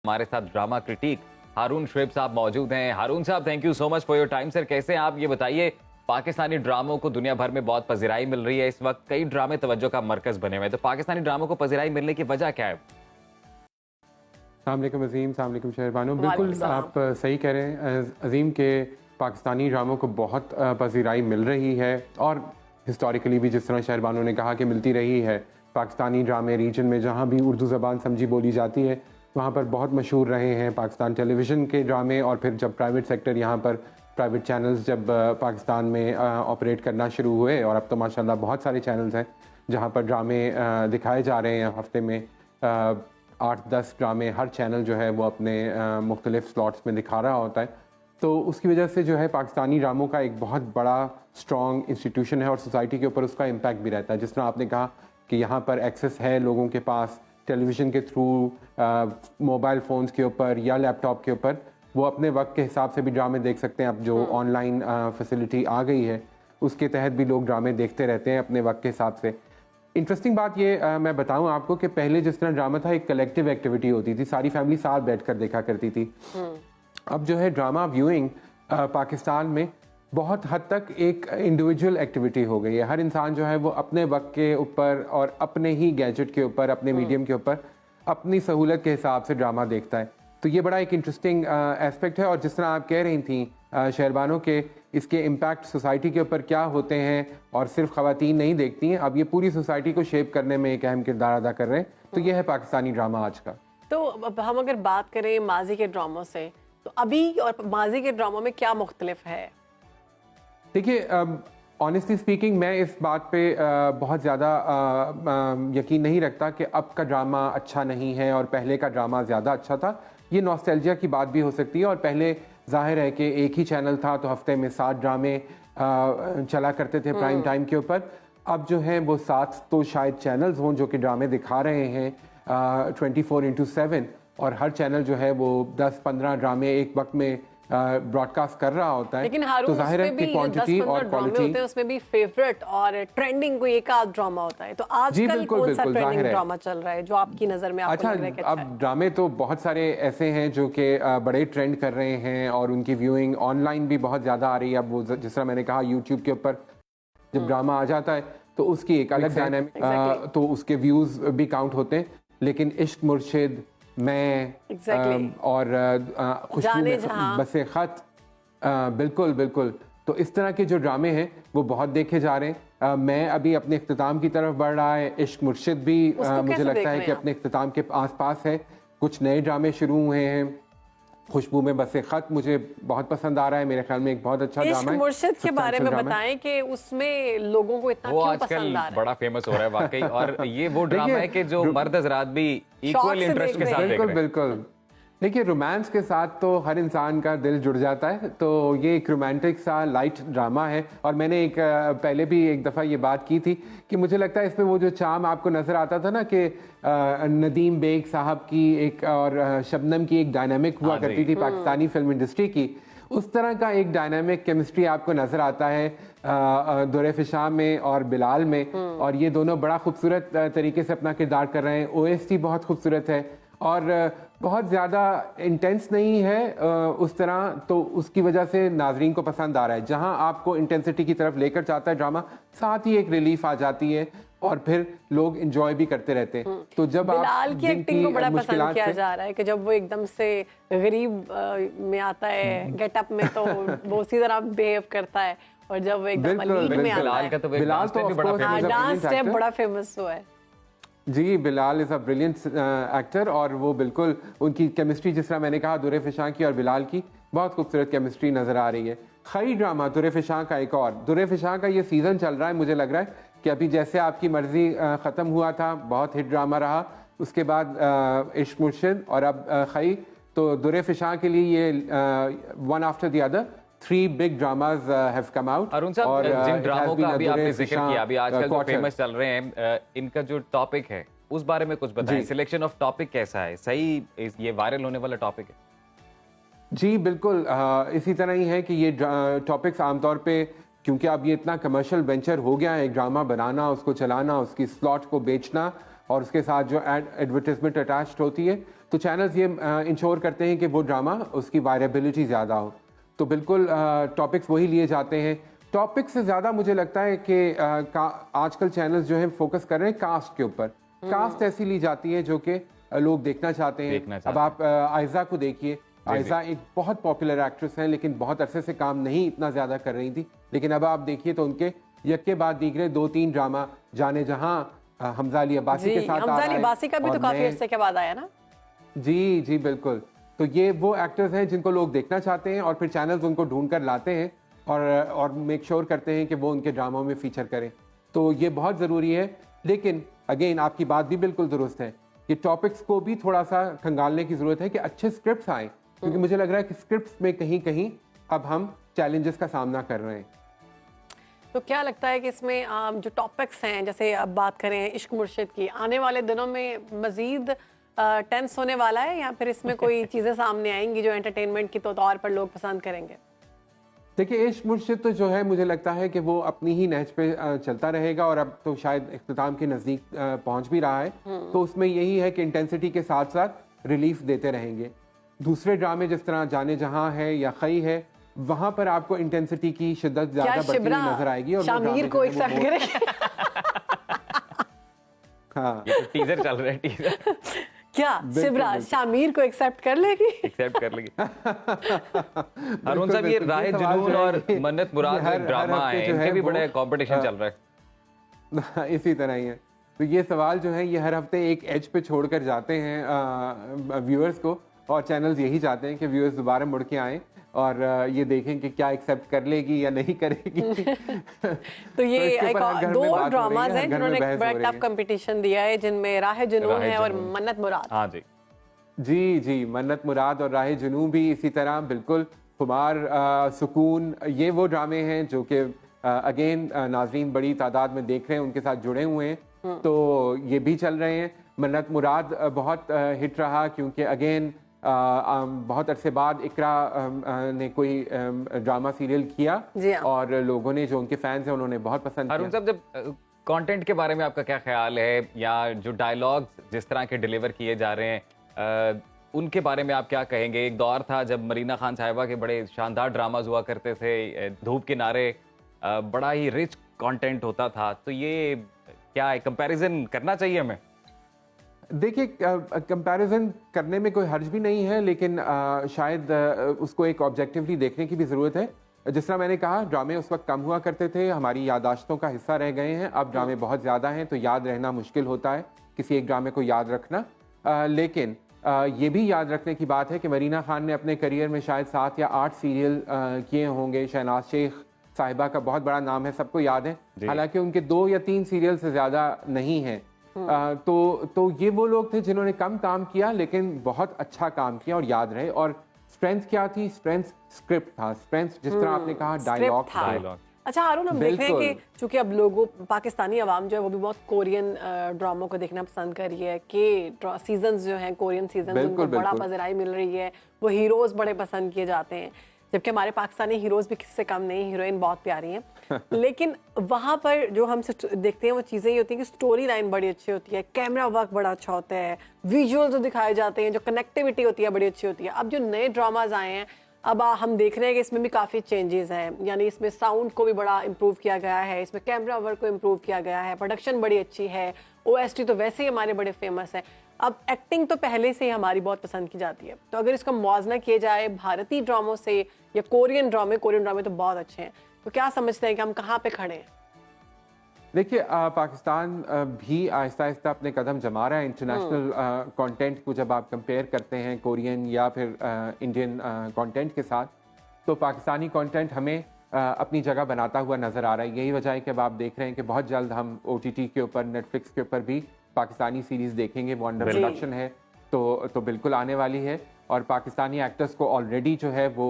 हमारे साथ drama critic हारून शुएब साहब मौजूद हैं। हारून साहब, thank you so much for your time. Sir, कैसे हैं आप? ये बताइए, पाकिस्तानी ड्रामों को दुनिया भर में बहुत पज़िराई मिल रही है इस वक्त, कई ड्रामे तवज्जो का मरकज बने हुए हैं, तो पाकिस्तानी ड्रामों को पज़िराई मिलने की वजह क्या है? अस्सलाम अज़ीम, अस्सलाम शहरबानो। बिल्कुल आप सही कह रहे हैं अज़ीम के पाकिस्तानी ड्रामों को बहुत पज़िराई मिल रही है और हिस्टोरिकली भी जिस तरह शहरबानो ने कहा कि मिलती रही है। पाकिस्तानी ड्रामे रीजन में जहाँ भी उर्दू ज़बान समझी बोली जाती है वहाँ पर बहुत मशहूर रहे हैं पाकिस्तान टेलीविज़न के ड्रामे। और फिर जब प्राइवेट सेक्टर यहाँ पर प्राइवेट चैनल्स जब पाकिस्तान में ऑपरेट करना शुरू हुए, और अब तो माशाल्लाह बहुत सारे चैनल्स हैं जहाँ पर ड्रामे दिखाए जा रहे हैं। हफ्ते में 8-10 ड्रामे हर चैनल जो है वो अपने मुख्तलिफ स्लॉट्स में दिखा रहा होता है। तो उसकी वजह से जो है पाकिस्तानी ड्रामों का एक बहुत बड़ा स्ट्रॉन्ग इंस्टीट्यूशन है और सोसाइटी के ऊपर उसका इम्पैक्ट भी रहता है। जिस तरह आपने कहा कि यहाँ पर एक्सेस है लोगों के पास टेलीविज़न के थ्रू, मोबाइल फ़ोन्स के ऊपर या लैपटॉप के ऊपर, वो अपने वक्त के हिसाब से भी ड्रामे देख सकते हैं। अब जो ऑनलाइन फैसिलिटी आ गई है उसके तहत भी लोग ड्रामे देखते रहते हैं अपने वक्त के हिसाब से। इंटरेस्टिंग बात ये मैं बताऊं आपको कि पहले जिस तरह ड्रामा था एक कलेक्टिव एक्टिविटी होती थी, सारी फैमिली साथ बैठकर देखा करती थी। अब जो है ड्रामा व्यूइंग पाकिस्तान में बहुत हद तक एक इंडिविजुअल एक्टिविटी हो गई है। हर इंसान जो है वो अपने वक्त के ऊपर और अपने ही गैजेट के ऊपर, अपने मीडियम के ऊपर अपनी सहूलत के हिसाब से ड्रामा देखता है। तो ये बड़ा एक इंटरेस्टिंग एस्पेक्ट है। और जिस तरह आप कह रही थी शहरबानो के इसके इम्पैक्ट सोसाइटी के ऊपर क्या होते हैं, और सिर्फ ख़वातीन नहीं देखती हैं, अब ये पूरी सोसाइटी को शेप करने में एक अहम किरदार अदा कर रहे हैं। तो ये है पाकिस्तानी ड्रामा आज का। तो अब हम अगर बात करें माजी के ड्रामों से, तो अभी और माजी के ड्रामों में क्या मुख्तलिफ है? देखिए, ऑनेस्टली स्पीकिंग मैं इस बात पे बहुत ज़्यादा यकीन नहीं रखता कि अब का ड्रामा अच्छा नहीं है और पहले का ड्रामा ज़्यादा अच्छा था। ये नॉस्टैल्जिया की बात भी हो सकती है। और पहले जाहिर है कि एक ही चैनल था तो हफ्ते में 7 ड्रामे चला करते थे प्राइम टाइम के ऊपर। अब जो है वो 7 तो शायद चैनल्स हों जो कि ड्रामे दिखा रहे हैं 24/7, और हर चैनल जो है वो 10-15 ड्रामे एक वक्त में ब्रॉडकास्ट कर रहा होता है। लेकिन हारून, तो जाहिर है कि क्वांटिटी और क्वालिटी होते हैं, उसमें भी फेवरेट और ट्रेंडिंग कोई एक आध ड्रामा होता है। तो आजकल कौन सा ट्रेंडिंग ड्रामा चल रहा है जो आपकी नजर में आपको लग रहा है कि अच्छा है? अब ड्रामे तो बहुत सारे ऐसे हैं जो कि बड़े ट्रेंड कर रहे हैं और उनकी व्यूइंग ऑनलाइन भी बहुत ज्यादा आ रही है। अब वो जिस तरह मैंने कहा यूट्यूब के ऊपर जब ड्रामा आ जाता है तो उसकी एक अलग डायनामिक, तो उसके व्यूज भी काउंट होते हैं। लेकिन इश्क मुर्शिद, मैं और खुशबू में बसे खत, बिल्कुल बिल्कुल, तो इस तरह के जो ड्रामे हैं वो बहुत देखे जा रहे हैं। मैं अभी अपने इख्तिताम की तरफ बढ़ रहा है। इश्क मुर्शिद भी मुझे लगता है कि अपने इख्तिताम के आसपास है। कुछ नए ड्रामे शुरू हुए हैं। खुशबू में बसे खत मुझे बहुत पसंद आ रहा है, मेरे ख्याल में एक बहुत अच्छा ड्रामा है। मुर्शिद के बारे में बताएं कि उसमें लोगों को इतना क्यों पसंद आ रहा है? बड़ा फेमस हो रहा है वाकई। और ये वो ड्रामा है कि जो मर्द हज़रात भी इक्वल इंटरेस्ट के साथ देख रहे हैं। बिल्कुल। देखिए, रोमांस के साथ तो हर इंसान का दिल जुड़ जाता है। तो ये एक रोमांटिक सा लाइट ड्रामा है। और मैंने एक पहले भी एक दफ़ा ये बात की थी कि मुझे लगता है इसमें वो जो चार्म आपको नज़र आता था ना कि नदीम बेग साहब की एक और शबनम की एक डायनामिक हुआ करती थी पाकिस्तानी फिल्म इंडस्ट्री की, उस तरह का एक डायनामिक केमिस्ट्री आपको नज़र आता है दुर-ए-फिशां में और बिलाल में। और ये दोनों बड़ा खूबसूरत तरीके से अपना किरदार कर रहे हैं। OST बहुत खूबसूरत है और बहुत ज़्यादा इंटेंस नहीं है उस तरह, तो उसकी वजह से नाजरीन को पसंद आ रहा है। जहां आपको इंटेंसिटी की तरफ लेकर जाता है ड्रामा, साथ ही एक रिलीफ आ जाती है और फिर लोग एंजॉय भी करते रहते हैं। तो जब बिलाल की एक्टिंग को बड़ा पसंद किया जा रहा है कि जब वो एकदम से गरीब में आता है गेटअप में, तो वो उसी तरह बिहेव करता है। और जब वो एकदम अलीग में आता है, बिलाल तो डांस स्टेप बड़ा फेमस हुआ है। जी, Bilal is a brilliant actor. और वो बिल्कुल उनकी केमिस्ट्री, जिस तरह मैंने कहा दुर-ए-फिशां की और बिलाल की, बहुत खूबसूरत केमिस्ट्री नज़र आ रही है। खई ड्रामा दुर-ए-फिशां का एक और, दुर-ए-फिशां का ये सीज़न चल रहा है। मुझे लग रहा है कि अभी जैसे आपकी मर्जी ख़त्म हुआ था, बहुत हिट ड्रामा रहा, उसके बाद इश्क मुर्शिद और अब खई, तो दुर-ए-फिशां के लिए ये one after the other 3 big dramas have come out. Arun साहब, जिन ड्रामों का अभी आपने जिक्र किया, अभी आजकल जो फेमस चल रहे हैं, इनका जो टॉपिक है उस बारे में कुछ बताएं। सिलेक्शन ऑफ टॉपिक कैसा है? सही ये वायरल होने वाला टॉपिक है? जी बिल्कुल, इसी तरह ही है कि ये टॉपिक्स आमतौर पे, क्योंकि अब ये इतना कमर्शियल वेंचर हो गया है, एक ड्रामा बनाना, उसको चलाना, उसकी स्लॉट को बेचना और उसके साथ जो एडवर्टाइजमेंट अटैच्ड होती है, तो चैनल्स ये इंश्योर करते हैं कि वो ड्रामा उसकी वायरेबिलिटी ज़्यादा हो। तो बिल्कुल टॉपिक्स वही लिए जाते हैं। टॉपिक से ज़्यादा मुझे लगता है कि आजकल चैनल्स जो है फोकस कर रहे हैं कास्ट के ऊपर। कास्ट ऐसी ली जाती है जो कि लोग देखना चाहते हैं। अब आप आयजा को देखिए, आयजा एक बहुत पॉपुलर एक्ट्रेस है, लेकिन बहुत अरसे से काम नहीं इतना ज़्यादा कर रही थी, लेकिन अब आप देखिए तो उनके यक्के बाद दीगरे 2-3 ड्रामा जाने जहां हमजा अली अब्बासी के साथ हमजा अली अब्बासी का भी तो काफी अरसे के बाद आया ना। जी जी बिल्कुल। तो ये वो एक्टर्स हैं जिनको लोग देखना चाहते हैं और फिर चैनल्स उनको ढूंढ कर लाते हैं और मेक श्योर करते हैं कि वो उनके ड्रामों में फीचर करें। तो ये बहुत ज़रूरी है। लेकिन अगेन आपकी बात भी बिल्कुल दुरुस्त है, ये टॉपिक्स को भी थोड़ा सा खंगालने की ज़रूरत है कि अच्छे स्क्रिप्ट्स आएँ, क्योंकि मुझे लग रहा है कि स्क्रिप्ट्स में कहीं कहीं अब हम चैलेंजेस का सामना कर रहे हैं। तो क्या लगता है कि इसमें जो टॉपिक्स हैं, जैसे अब बात करें इश्क मुर्शिद की, आने वाले दिनों में मजीद टेंस होने वाला है या फिर इसमें कोई चीज़ें सामने आएंगी जो एंटरटेनमेंट की तौर पर लोग पसंद करेंगे? देखिए इश्क मुर्शिद तो जो है मुझे लगता है कि वो अपनी ही नहज पे चलता रहेगा और अब तो शायद इख्तिताम के नज़दीक पहुंच भी रहा है। तो उसमें यही है कि इंटेंसिटी के साथ साथ रिलीफ देते रहेंगे। दूसरे ड्रामे जिस तरह जाने जहां है या खई है, वहां पर आपको इंटेंसिटी की शिद्दत ज्यादा बढ़ती हुई नजर आएगी और शामिर को एक्सेप्ट करें। हाँ टीजर चल रहा है, टीजर क्या शिब्रा शामिर को एक्सेप्ट कर लेगी? एक्सेप्ट कर लेगी। अरुण साहब, ये राह जुनून और मन्नत मुराद ड्रामा है, इनके भी बड़े कंपटीशन चल रहा है। इसी तरह ही है। तो ये सवाल जो है ये हर हफ्ते एक एज पे छोड़कर जाते हैं व्यूअर्स को, और चैनल्स यही चाहते हैं कि व्यूअर्स दोबारा मुड़ के आएँ और ये देखें कि क्या एक्सेप्ट कर लेगी या नहीं करेगी। तो ये दो ड्रामाज हैं जिन्होंने बड़ा टफ कंपटीशन दिया है, जिनमें राह जुनून है और मन्नत मुराद। हाँ जी जी जी, मन्नत मुराद और राह जुनून भी इसी तरह बिल्कुल। खुमार, सुकून, ये वो ड्रामे हैं जो कि अगेन नाजरीन बड़ी तादाद में देख रहे हैं, उनके साथ जुड़े हुए हैं। तो ये भी चल रहे हैं। मन्नत मुराद बहुत हिट रहा क्योंकि अगेन बहुत अरसे बाद इकरा ने कोई ड्रामा सीरियल किया और लोगों ने, जो उनके फैंस हैं, उन्होंने बहुत पसंद किया। अरुण साहब, जब कंटेंट के बारे में आपका क्या ख्याल है, या जो डायलॉग्स जिस तरह के डिलीवर किए जा रहे हैं उनके बारे में आप क्या कहेंगे? एक दौर था जब मरीना खान साहिबा के बड़े शानदार ड्रामाज हुआ करते थे, धूप किनारे, बड़ा ही रिच कंटेंट होता था। तो ये क्या है, कंपैरिजन करना चाहिए हमें? देखिए कंपैरिजन करने में कोई हर्ज भी नहीं है, लेकिन शायद उसको एक ऑब्जेक्टिवली देखने की भी ज़रूरत है। जिस तरह मैंने कहा, ड्रामे उस वक्त कम हुआ करते थे, हमारी यादाश्तों का हिस्सा रह गए हैं। अब ड्रामे बहुत ज़्यादा हैं तो याद रहना मुश्किल होता है, किसी एक ड्रामे को याद रखना। लेकिन ये भी याद रखने की बात है कि मरीना खान ने अपने करियर में शायद 7 या 8 सीरियल किए होंगे। शहनाज शेख साहिबा का बहुत बड़ा नाम है, सबको याद है, हालांकि उनके 2 या 3 सीरियल से ज़्यादा नहीं हैं। तो ये वो लोग थे जिन्होंने कम काम किया लेकिन बहुत अच्छा काम किया और याद रहे। और स्ट्रेंथ क्या थी? स्ट्रेंथ स्क्रिप्ट था, स्ट्रेंथ जिस तरह आपने कहा डायलॉग था। अच्छा हारून, हम देख रहे हैं कि चूंकि अब लोगों, पाकिस्तानी अवाम जो है वो भी बहुत कोरियन ड्रामों को देखना पसंद कर रही है, कि सीजन्स जो हैं कोरियन सीजन उनको बड़ा पज़राई मिल रही है, वो हीरोज बड़े पसंद किए जाते हैं, जबकि हमारे पाकिस्तानी हीरोज भी किससे कम नहीं, हीरोइन बहुत प्यारी हैं। लेकिन वहाँ पर जो हम देखते हैं वो चीज़ें ये होती हैं कि स्टोरी लाइन बड़ी अच्छी होती है, कैमरा वर्क बड़ा अच्छा होता है, विजुअल्स जो दिखाए जाते हैं, जो कनेक्टिविटी होती है बड़ी अच्छी होती है। अब जो नए ड्रामाज आए हैं, अब हम देख रहे हैं कि इसमें भी काफ़ी चेंजेस हैं, यानी इसमें साउंड को भी बड़ा इम्प्रूव किया गया है, इसमें कैमरा वर्क को इम्प्रूव किया गया है, प्रोडक्शन बड़ी अच्छी है, OST तो वैसे ही हमारे बड़े फेमस हैं। अब एक्टिंग तो पहले से ही हमारी बहुत पसंद की जाती है, तो अगर इसका मुआवजा किया जाए भारतीय ड्रामों से या कोरियन ड्रामे तो बहुत अच्छे हैं, तो क्या समझते हैं कि हम कहाँ पे खड़े हैं? देखिए पाकिस्तान भी आहिस्ता आहिस्ता अपने कदम जमा रहा है इंटरनेशनल कंटेंट को। जब आप कंपेयर करते हैं कोरियन या फिर इंडियन कंटेंट के साथ, तो पाकिस्तानी कंटेंट हमें अपनी जगह बनाता हुआ नज़र आ रहा है। यही वजह है कि अब आप देख रहे हैं कि बहुत जल्द हम OTT के ऊपर, नेटफ्लिक्स के ऊपर भी पाकिस्तानी सीरीज़ देखेंगे। वो अंडर प्रोडक्शन है, तो बिल्कुल आने वाली है। और पाकिस्तानी एक्टर्स को ऑलरेडी जो है वो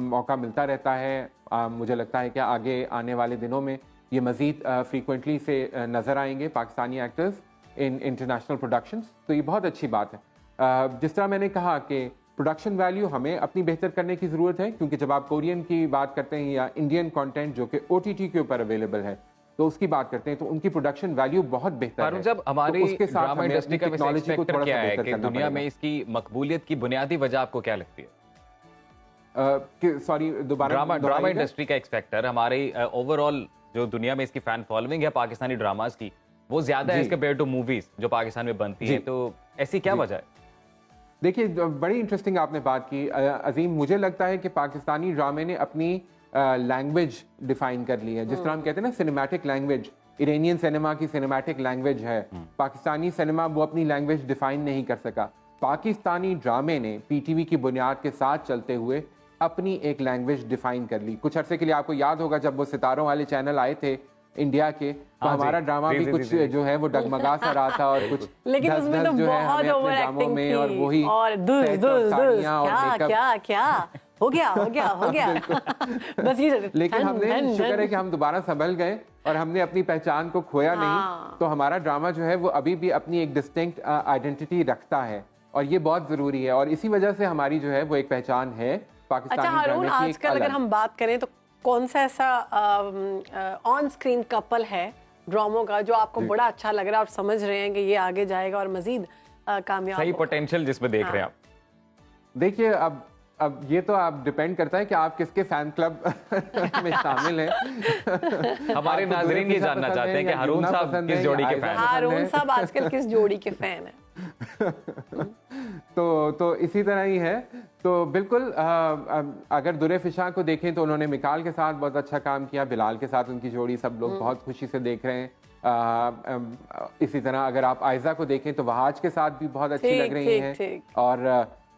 मौका मिलता रहता है। मुझे लगता है कि आगे आने वाले दिनों में ये मज़ीद फ्रीक्वेंटली से नज़र आएंगे Pakistani actors in international productions. तो ये बहुत अच्छी बात है। जिस तरह मैंने कहा कि प्रोडक्शन वैल्यू हमें अपनी बेहतर करने की ज़रूरत है, क्योंकि जब आप कोरियन की बात करते हैं या इंडियन कंटेंट जो कि OTT के ऊपर अवेलेबल है, तो उसकी बात करते हैं तो उनकी प्रोडक्शन वैल्यू बहुत बेहतर हारून है। साहब, हमारी तो उसके साथ ड्रामा हमें इंडस्ट्री अपनी का वैसे टेक्नोलॉजी को एक्सपेक्टर थोड़ा क्या सा है बेहतर कि करना दुनिया में पड़ेगा। इसकी मकबूलियत की बुनियादी वजह आपको क्या लगती है? सॉरी, दोबारा ड्रामा दोहराइएगा। इंडस्ट्री का एक्सपेक्टर, हमारी ओवरऑल जो दुनिया में इसकी फैन फॉलोइंग है पाकिस्तानी ड्रामास की, वो ज्यादा है जी। एज कम्पेयर टू मूवीज जो पाकिस्तान में बनती जी। हैं, तो ऐसी क्या वजह है? देखिए, बड़ी इंटरेस्टिंग आपने बात की अजीम। मुझे लगता है कि पाकिस्तानी ड्रामे ने अपनी लैंग्वेज डिफाइन कर ली है। जिस तरह हम कहते हैं ना सिनेमैटिक लैंग्वेज, इरानियन सिनेमा की सिनेमैटिक लैंग्वेज है, पाकिस्तानी सिनेमा वो अपनी लैंग्वेज डिफाइन नहीं कर सका। पाकिस्तानी ड्रामे ने पीटीवी की बुनियाद के साथ चलते हुए अपनी एक लैंग्वेज डिफाइन कर ली। कुछ अरसे के लिए आपको याद होगा जब वो सितारों वाले चैनल आए थे इंडिया के, तो हाँ जी, हमारा ड्रामा भी जी, कुछ जी, जी। जो है वो डगमगा सा रहा था और कुछ लेकिन धस उसमें धस तो जो है बहुत हमें अपने ओवर ड्रामों एक्टिंग में और थी वही और दुस सेट और दुस दुस साड़ियाँ और क्या मेकअप। क्या क्या हो गया बस ये लेकिन धन, हमने धन, शुक्र धन। है कि हम दोबारा संभल गए और हमने अपनी पहचान को खोया हाँ। नहीं। तो हमारा ड्रामा जो है वो अभी भी अपनी एक डिस्टिंक्ट आइडेंटिटी रखता है और ये बहुत जरूरी है और इसी वजह से हमारी जो है वो एक पहचान है पाकिस्तानी अच्छा हारून, ड्रामे की एक आजकल अगर अलग। हम बात करें तो कौन सा ऐसा ऑन स्क्रीन कपल है ड्रामों का जो आपको बड़ा अच्छा लग रहा है और समझ रहे हैं कि ये आगे जाएगा और मजीद कामयाब सही होगा? पोटेंशियल जिसमें देख रहे हैं आप? देखिए, अब ये तो आप डिपेंड करता है कि आप किसके फैन क्लब में शामिल हैं। हमारे आपको नाजरीन दुल्हन ये पसंद जानना है चाहते हैं या कि हारून जुमना साहब पसंद किस है जोड़ी या के आयजा फैन हैं? पसंद हारून है। साहब आजकल किस जोड़ी के फैन है? तो इसी तरह ही है। तो बिल्कुल अगर दुरे फिशा को देखें तो उन्होंने मिकाल के साथ बहुत अच्छा काम किया, बिलाल के साथ उनकी जोड़ी सब लोग बहुत खुशी से देख रहे हैं। इसी तरह अगर आप आयजा को देखें तो वहाज के साथ भी बहुत अच्छी ठीक, लग रही ठीक, हैं ठीक। और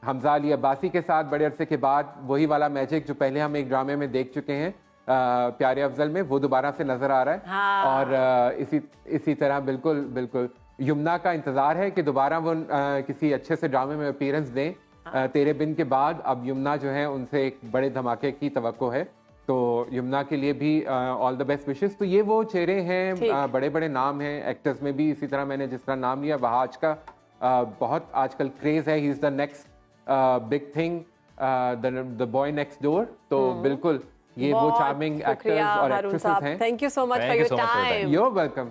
हमजा अली अब्बासी के साथ बड़े अरसे के बाद वही वाला मैजिक जो पहले हम एक ड्रामे में देख चुके हैं प्यारे अफजल में, वो दोबारा से नजर आ रहा है। हाँ। और इसी तरह बिल्कुल बिल्कुल यमुना का इंतजार है कि दोबारा वो किसी अच्छे से ड्रामे में अपीयरेंस दें। तेरे बिन के बाद अब यमुना जो है उनसे एक बड़े धमाके की तवक्को है, तो यमुना के लिए भी ऑल द बेस्ट विशेस। तो ये वो चेहरे हैं, बड़े बड़े नाम हैं एक्टर्स में भी। इसी तरह मैंने जिस तरह नाम लिया वहाज का बहुत आजकल क्रेज है, he is the next big thing, the boy next door. तो बिल्कुल ये वो चार्मिंग एक्टर्स और एक्ट्रेसेस हैं। Thank you so much Thank for you your so much for your time. Time. You are welcome.